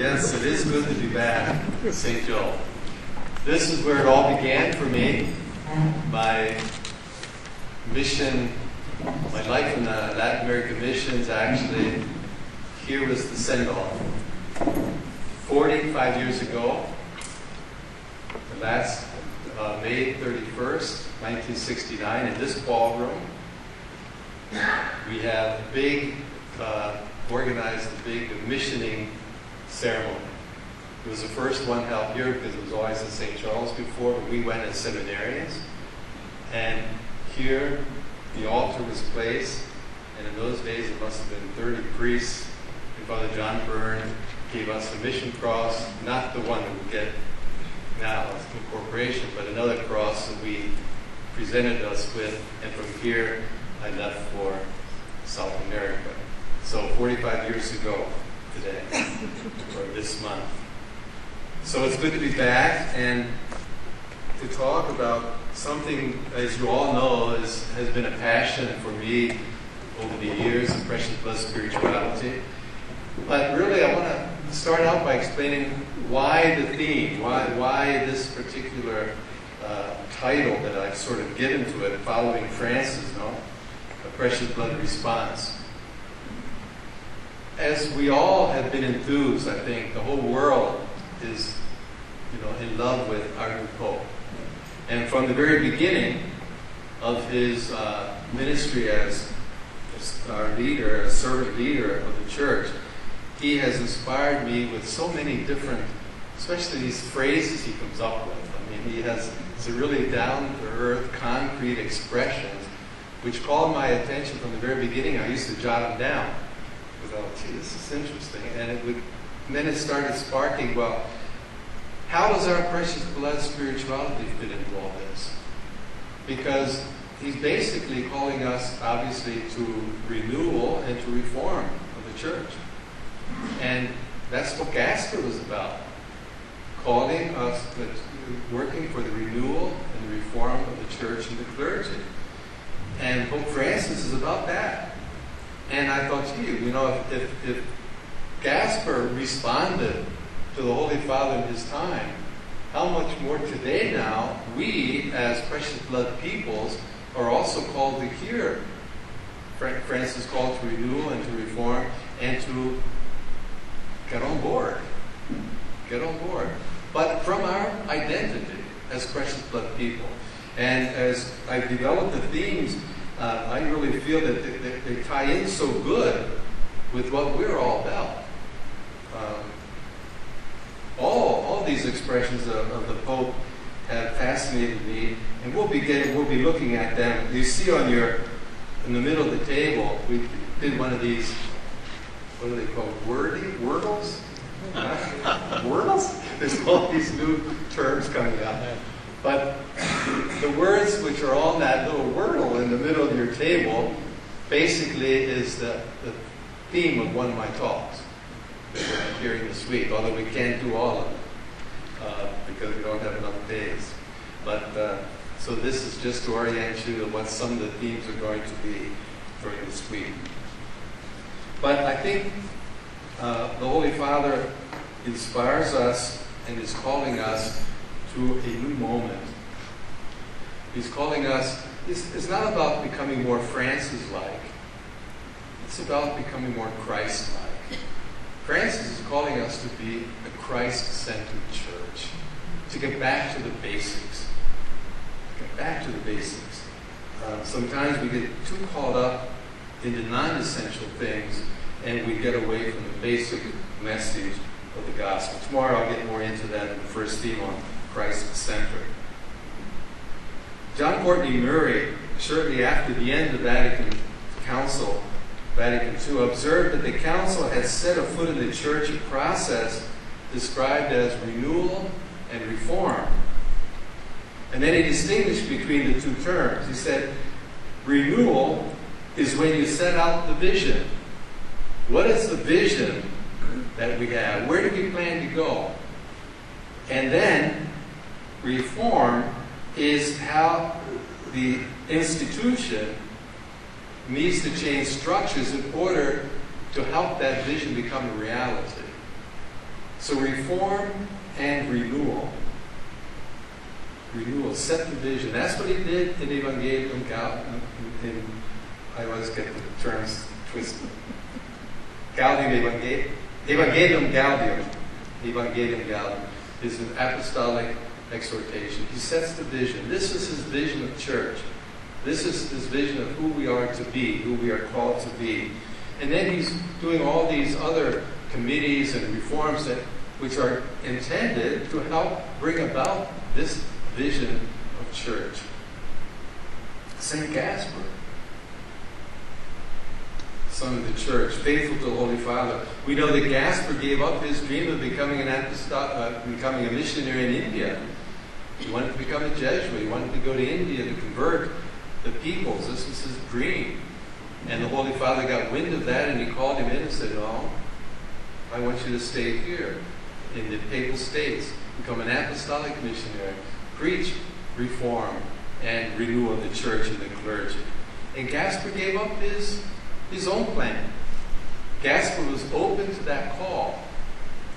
Yes, it is good to be back in St. Joe. This is where it all began for me. My mission, my life in the Latin American missions, actually, here was the send-off. 45 years ago, the last May 31st, 1969, in this ballroom, we have organized a big missioning ceremony. It was the first one held here because it was always in St. Charles before, but we went as seminarians. And here, the altar was placed, and in those days it must have been 30 priests. And Father John Byrne gave us a mission cross, not the one that we get now as a corporation, but another cross that we presented us with. And from here, I left for South America. So 45 years ago today, or this month. So it's good to be back and to talk about something, as you all know, has been a passion for me over the years, the precious blood spirituality. But really, I want to start out by explaining why the theme, why this particular title that I've sort of given to it, following Francis, a precious blood response. As we all have been enthused, I think, the whole world is, in love with our new Pope. And from the very beginning of his ministry as our leader, as servant leader of the church, he has inspired me with so many different, especially these phrases he comes up with. I mean, he has some really down-to-earth, concrete expressions which called my attention from the very beginning. I used to jot them down. Because, this is interesting. And then it started sparking, well, how does our precious blood spirituality fit into all this? Because he's basically calling us, obviously, to renewal and to reform of the church. And that's what Gasper was about. Calling us, working for the renewal and the reform of the church and the clergy. And Pope Francis is about that. And I thought, if Gasper responded to the Holy Father in his time, how much more today now, we as precious blood peoples are also called to hear Francis' call to renewal and to reform and to get on board. Get on board. But from our identity as precious blood people. And as I developed the themes, I really feel that they tie in so good with what we're all about. All these expressions of the Pope have fascinated me, and we'll be looking at them. You see in the middle of the table, we did one of these, what are they called? Wordles? Wordles? There's all these new terms coming out. But the words which are on that little wordle in the middle of your table basically is the theme of one of my talks that we're hearing this week, although we can't do all of it because we don't have enough days. But so this is just to orient you to what some of the themes are going to be during this week. But I think the Holy Father inspires us and is calling us to a new moment. He's calling us, it's not about becoming more Francis-like. It's about becoming more Christ-like. Francis is calling us to be a Christ-centered church, to get back to the basics. Get back to the basics. Sometimes we get too caught up in the non-essential things and we get away from the basic message of the gospel. Tomorrow I'll get more into that in the first theme on Christ-centered. John Courtney Murray, shortly after the end of Vatican II, observed that the council had set afoot in the church a process described as renewal and reform. And then he distinguished between the two terms. He said, renewal is when you set out the vision. What is the vision that we have? Where do we plan to go? And then reform is how the institution needs to change structures in order to help that vision become a reality. So reform and renewal. Renewal, set the vision. That's what he did in Evangelium Gaudium. I always get the terms twisted. Evangelium Gaudium. Evangelium Gaudium is an apostolic exhortation. He sets the vision. This is his vision of church. This is his vision of who we are to be, who we are called to be. And then he's doing all these other committees and reforms which are intended to help bring about this vision of church. St. Gaspar, son of the church, faithful to the Holy Father. We know that Gaspar gave up his dream of becoming becoming a missionary in India. He wanted to become a Jesuit. He wanted to go to India to convert the peoples. This was his dream. And the Holy Father got wind of that, and he called him in and said, "No, I want you to stay here in the Papal States, become an apostolic missionary, preach reform and renewal of the church and the clergy." And Gaspar gave up his own plan. Gaspar was open to that call,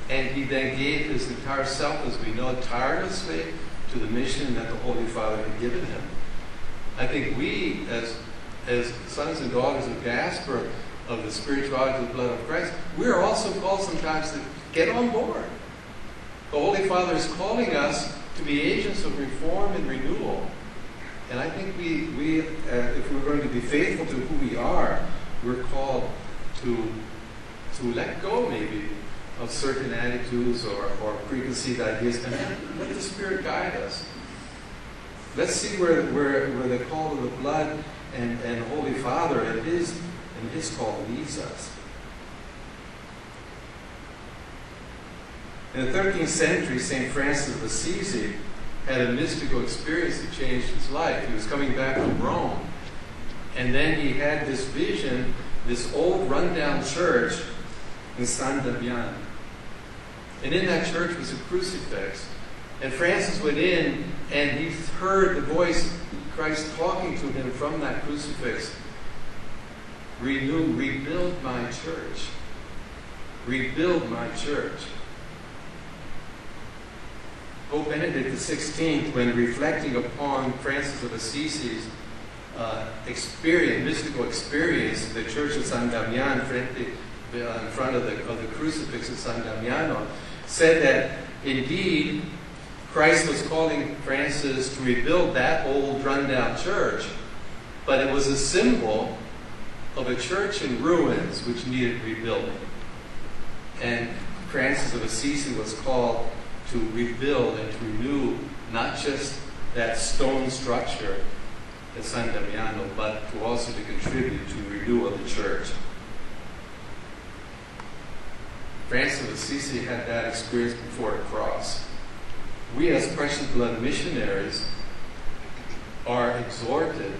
and he then gave his entire self, as we know, tirelessly to the mission that the Holy Father had given him. I think we, as sons and daughters of Gaspar, of the spirituality of the blood of Christ, we're also called sometimes to get on board. The Holy Father is calling us to be agents of reform and renewal. And I think we if we're going to be faithful to who we are, we're called to let go maybe of certain attitudes or preconceived ideas and let the Spirit guide us. Let's see where the call of the blood and Holy Father and his call leads us. In the 13th century, St. Francis of Assisi had a mystical experience that changed his life. He was coming back from Rome, and then he had this vision, this old rundown church in San Damian. And in that church was a crucifix. And Francis went in, and he heard the voice, Christ talking to him from that crucifix. Rebuild my church. Rebuild my church. Pope Benedict XVI, when reflecting upon Francis of Assisi's mystical experience in the church of San Damian, in front of the crucifix of San Damiano, said that indeed Christ was calling Francis to rebuild that old rundown church, but it was a symbol of a church in ruins which needed rebuilding. And Francis of Assisi was called to rebuild and to renew not just that stone structure at San Damiano, but to also to contribute to the renewal of the church. Francis of Assisi had that experience before the cross. We as precious blood missionaries are exhorted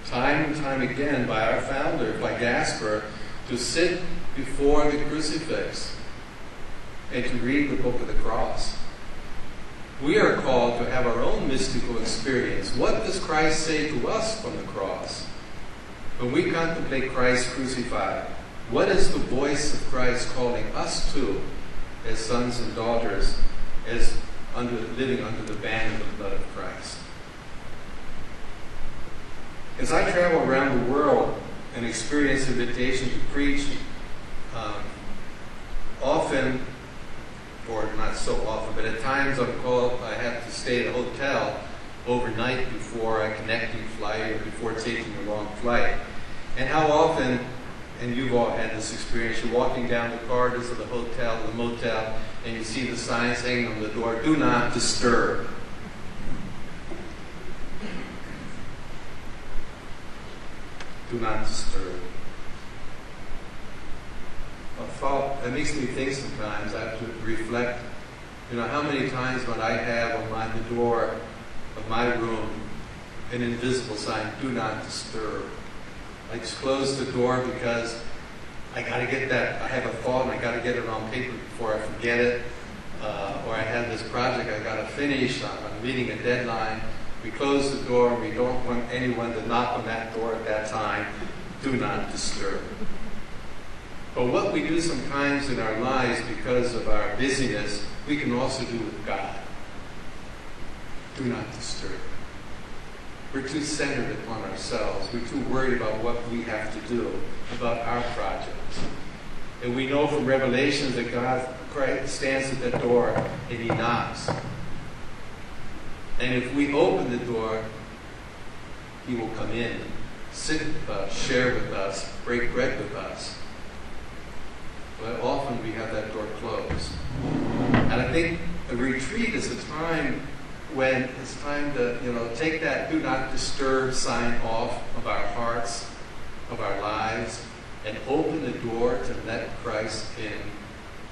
time and time again by our founder, by Gaspar, to sit before the crucifix and to read the book of the cross. We are called to have our own mystical experience. What does Christ say to us from the cross? When we contemplate Christ crucified, what is the voice of Christ calling us to as sons and daughters, as living under the banner of the blood of Christ? As I travel around the world and experience invitation to preach, often, or not so often, but at times I'm called, I have to stay at a hotel overnight before a connecting flight or before taking a long flight. And how often, and you've all had this experience, you're walking down the corridors of the hotel, the motel, and you see the signs hanging on the door, "Do not disturb." Do not disturb. A thought that makes me think sometimes. I have to reflect, how many times when I have on the door of my room an invisible sign, "Do not disturb." I just close the door because I got to get that. I have a thought and I got to get it on paper before I forget it. Or I have this project I got to finish. I'm meeting a deadline. We close the door. We don't want anyone to knock on that door at that time. Do not disturb. But what we do sometimes in our lives because of our busyness, we can also do with God. Do not disturb. We're too centered upon ourselves. We're too worried about what we have to do, about our projects. And we know from Revelation that God Christ stands at the door and He knocks. And if we open the door, He will come in, sit with us, share with us, break bread with us. But often we have that door closed. And I think a retreat is a time when it's time to, take that do not disturb sign off of our hearts, of our lives, and open the door to let Christ in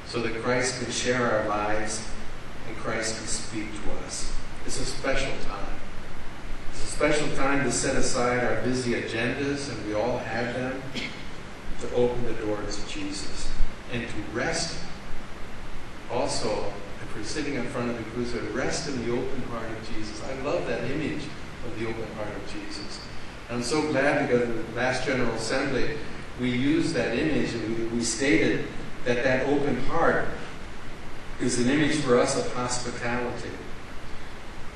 so that Christ can share our lives and Christ can speak to us. It's a special time. It's a special time to set aside our busy agendas, and we all have them, to open the door to Jesus and to rest. Also, if we're sitting in front of the crucifixion, rest in the open heart of Jesus. I love that image of the open heart of Jesus. And I'm so glad because in the last General Assembly, we used that image and we stated that that open heart is an image for us of hospitality.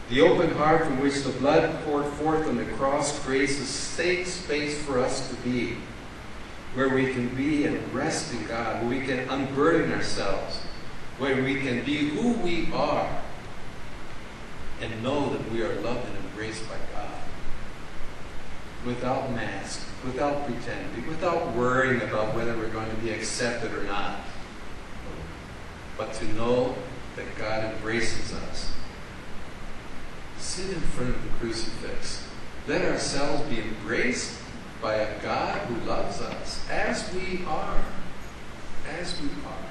The open heart from which the blood poured forth on the cross creates a safe space for us to be, where we can be and rest in God, where we can unburden ourselves, where we can be who we are and know that we are loved and embraced by God. Without mask, without pretending, without worrying about whether we're going to be accepted or not. But to know that God embraces us. Sit in front of the crucifix. Let ourselves be embraced by a God who loves us as we are. As we are.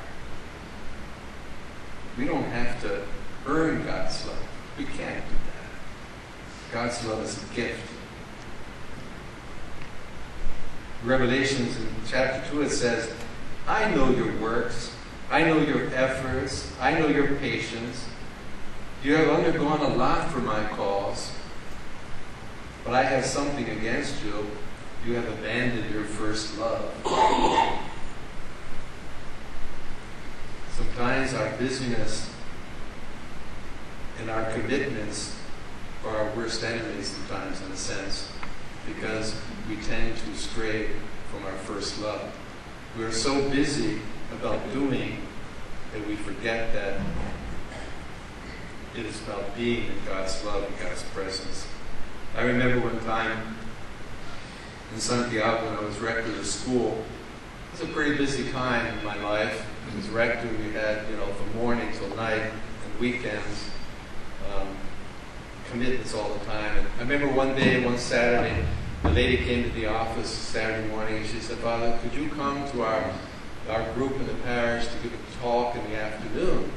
We don't have to earn God's love. We can't do that. God's love is a gift. Revelations in chapter 2 it says, I know your works, I know your efforts, I know your patience. You have undergone a lot for my cause, but I have something against you. You have abandoned your first love. Sometimes our busyness and our commitments are our worst enemies sometimes, in a sense, because we tend to stray from our first love. We are so busy about doing that we forget that it is about being in God's love and God's presence. I remember one time in Santiago when I was rector of the school. It was a pretty busy time in my life. As rector, we had, from morning till night and weekends, commitments all the time. And I remember one Saturday, the lady came to the office Saturday morning and she said, Father, could you come to our group in the parish to give a talk in the afternoon?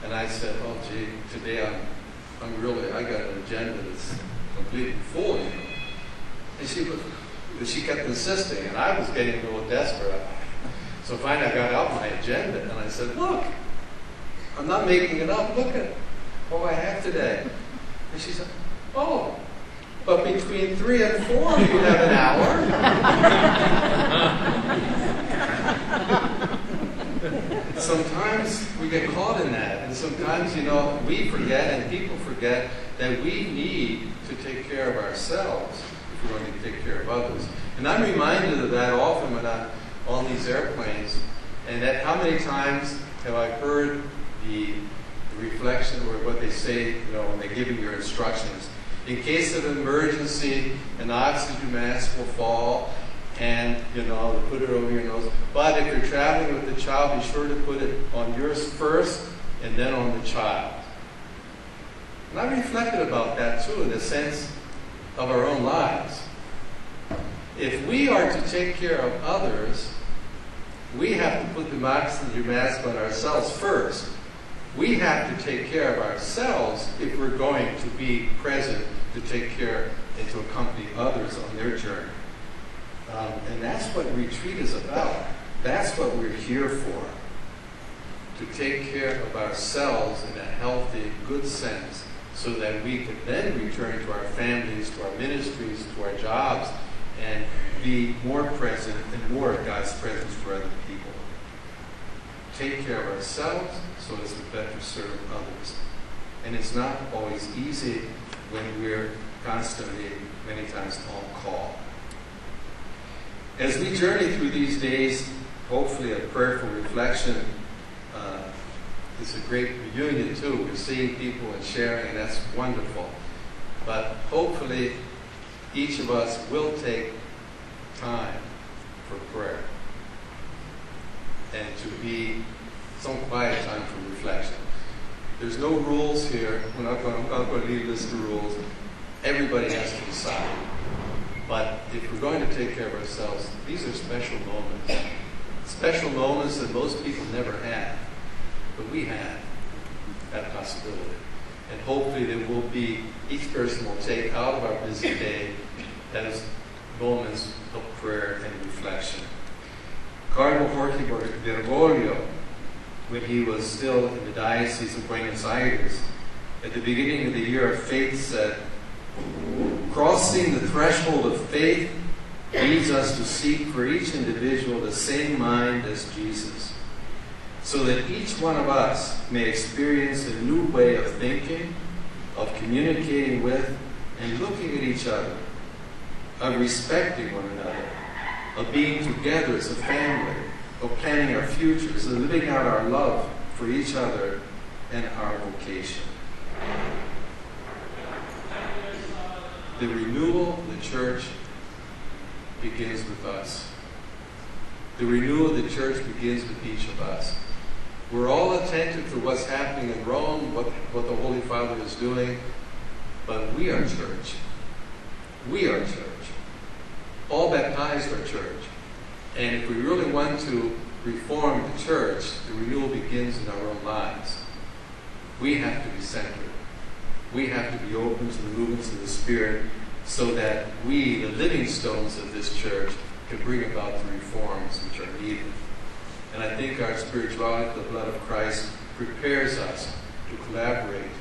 And I said, oh gee, today I got an agenda that's completely full. And she kept insisting, and I was getting a little desperate. So finally I got out my agenda and I said, look, I'm not making it up. Look at what I have today. And she said, oh, but between 3 and 4 you have an hour. Sometimes we get caught in that. And sometimes, we forget and people forget that we need to take care of ourselves if we're going to take care of others. And I'm reminded of that often when I'm on these airplanes. And that how many times have I heard the reflection or what they say, when they give you your instructions. In case of emergency, an oxygen mask will fall and, put it over your nose. But if you're traveling with the child, be sure to put it on yours first and then on the child. And I reflected about that too in the sense of our own lives. If we are to take care of others, we have to put the oxygen mask on ourselves first. We have to take care of ourselves if we're going to be present to take care and to accompany others on their journey. And that's what retreat is about. That's what we're here for. To take care of ourselves in a healthy, good sense so that we can then return to our families, to our ministries, to our jobs, and be more present and more of God's presence for other people. Take care of ourselves so as to better serve others. And it's not always easy when we're constantly, many times, on call. As we journey through these days, hopefully a prayerful reflection is a great reunion too. We're seeing people and sharing, and that's wonderful. But hopefully each of us will take time for prayer and to be some quiet time for reflection. There's no rules here. I'm not going to leave a list of rules. Everybody has to decide. But if we're going to take care of ourselves, these are special moments. Special moments that most people never have. But we have that possibility. And hopefully there will be, each person will take out of our busy day as moments of prayer and reflection. Cardinal Jorge Bergoglio, when he was still in the Diocese of Buenos Aires, at the beginning of the Year of Faith said, "Crossing the threshold of faith leads us to seek for each individual the same mind as Jesus, so that each one of us may experience a new way of thinking, of communicating with and looking at each other, of respecting one another, of being together as a family, of planning our futures, and living out our love for each other and our vocation." The renewal of the church begins with us. The renewal of the church begins with each of us. We're all attentive to what's happening in Rome, what the Holy Father is doing, but we are church. We are church. All baptized are church. And if we really want to reform the church, the renewal begins in our own lives. We have to be centered. We have to be open to the movements of the Spirit so that we, the living stones of this church, can bring about the reforms which are needed. And I think our spirituality, the blood of Christ, prepares us to collaborate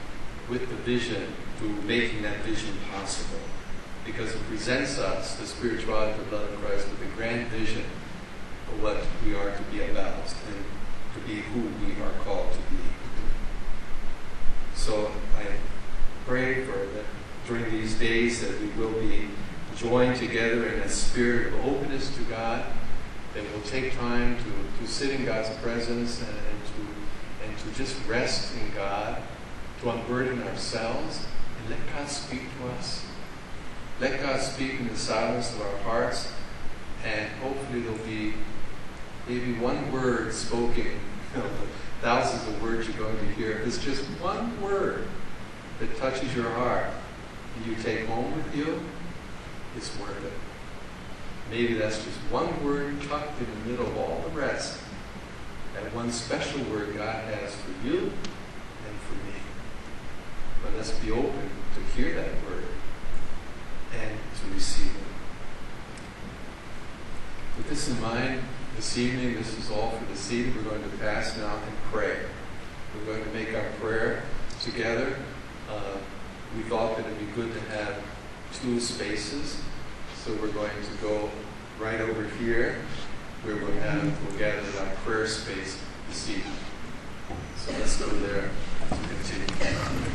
with the vision, to making that vision possible. Because it presents us, the spirituality, the blood of Christ, with a grand vision of what we are to be about and to be who we are called to be. So I pray for that during these days that we will be joined together in a spirit of openness to God, that we'll take time to sit in God's presence and to just rest in God, to unburden ourselves, and let God speak to us. Let God speak in the silence of our hearts, and hopefully there'll be maybe one word spoken. Thousands of words you're going to hear. It's just one word that touches your heart and you take home with you. It's worth it. Maybe that's just one word tucked in the middle of all the rest. That one special word God has for you and for me. But let's be open to hear that word and to receive it. With this in mind, this evening, this is all for this evening. We're going to pass now and pray. We're going to make our prayer together. We thought that it would be good to have two spaces. So we're going to go right over here where we'll gather in our prayer space this evening. So let's go there to continue.